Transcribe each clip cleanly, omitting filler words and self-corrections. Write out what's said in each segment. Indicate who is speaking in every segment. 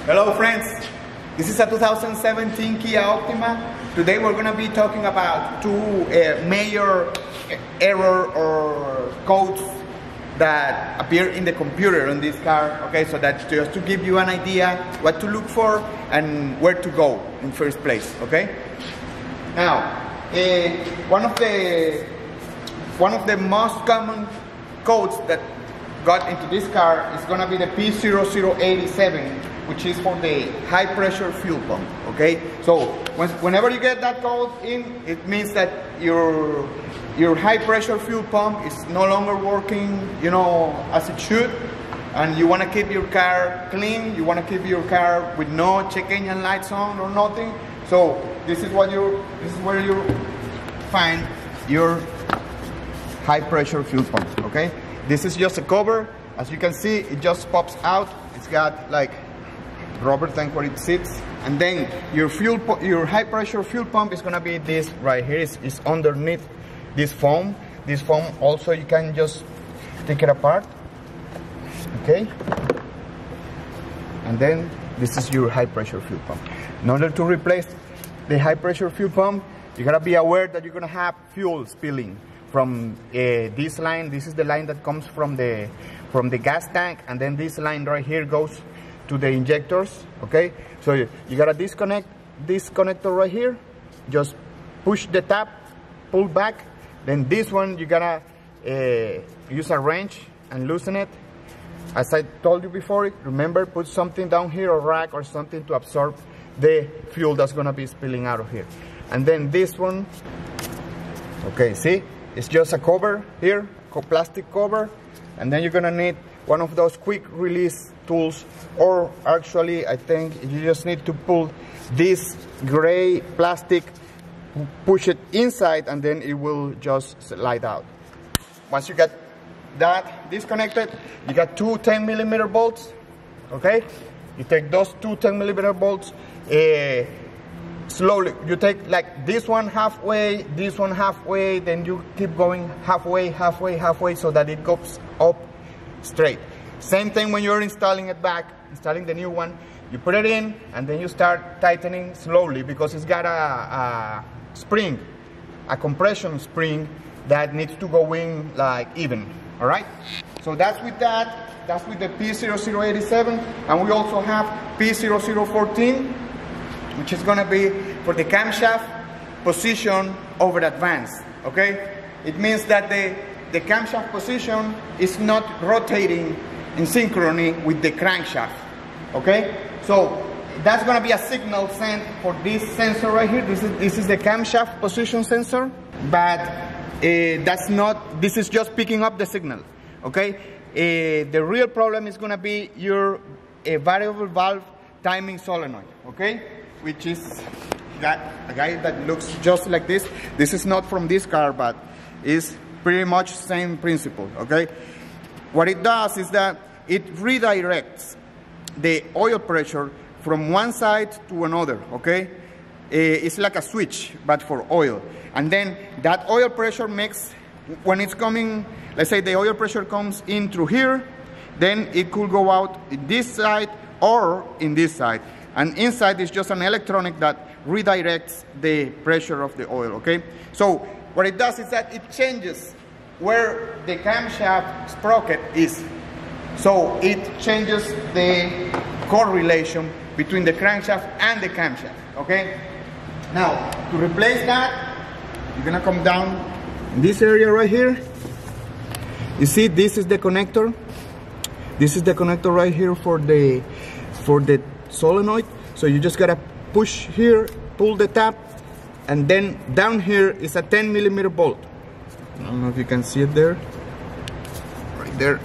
Speaker 1: Hello friends, this is a 2017 Kia Optima. Today we're going to be talking about two major error or codes that appear in the computer on this car. Okay, so that's just to give you an idea what to look for and where to go in first place. Okay, now one of the most common codes that got into this car is going to be the P0087, which is for the high pressure fuel pump. Okay, so whenever you get that code in, it means that your high pressure fuel pump is no longer working, you know, as it should, and you want to keep your car clean. You want to keep your car with no check engine lights on or nothing. So this is where you find your high pressure fuel pump. Okay, this is just a cover. As you can see, it just pops out. It's got like rubber tank where it sits, and then your high pressure fuel pump is gonna be this right here. It's underneath this foam. This foam also, you can just take it apart. Okay, and then this is your high pressure fuel pump. In order to replace the high pressure fuel pump, you gotta be aware that you're gonna have fuel spilling from this line. This is the line that comes from the gas tank, and then this line right here goes to the injectors. Okay, so you gotta disconnect this connector right here, just push the tap, pull back, then this one you gotta use a wrench and loosen it. As I told you before, remember, put something down here, or rack or something, to absorb the fuel that's gonna be spilling out of here. And then this one, okay, see, it's just a cover here, plastic cover, and then you're gonna need one of those quick release tools, or actually I think you just need to pull this gray plastic, push it inside, and then it will just slide out. Once you get that disconnected, you got two 10mm bolts. Okay, you take those two 10mm bolts, slowly you take like this one halfway, this one halfway, then you keep going halfway, so that it goes up straight. Same thing when you're installing it back, installing the new one. You put it in, and then you start tightening slowly, because it's got a spring, a compression spring that needs to go in like even. All right, so that's with that. That's with the P0087, and we also have P0014, which is going to be for the camshaft position over advance. Okay, it means that the camshaft position is not rotating in synchrony with the crankshaft. Okay, so that's going to be a signal sent for this sensor right here. This is the camshaft position sensor, but that's not, this is just picking up the signal. Okay, the real problem is going to be your variable valve timing solenoid. Okay, which is a guy that looks just like this. This is not from this car, but is pretty much same principle. Okay, what it does is that it redirects the oil pressure from one side to another. Okay, it's like a switch, but for oil. And then that oil pressure makes, when it's coming, let's say the oil pressure comes in through here, then it could go out in this side or in this side. And inside is just an electronic that redirects the pressure of the oil. Okay, so what it does is that it changes where the camshaft sprocket is. So it changes the correlation between the crankshaft and the camshaft. Okay, now to replace that, you're gonna come down in this area right here. You see, this is the connector. This is the connector right here for the solenoid. So you just gotta push here, pull the tap, and then down here is a 10mm bolt. I don't know if you can see it there, right there,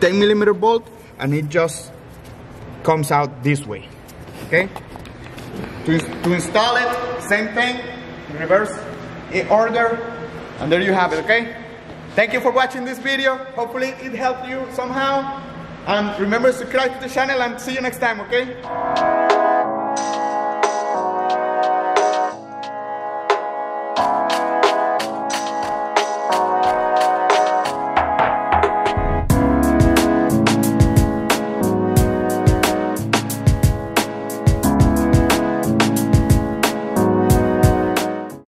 Speaker 1: 10mm bolt, and it just comes out this way. Okay, to install it, same thing, reverse order, and there you have it. Okay, thank you for watching this video. Hopefully it helped you somehow, and remember to subscribe to the channel, and see you next time. Okay.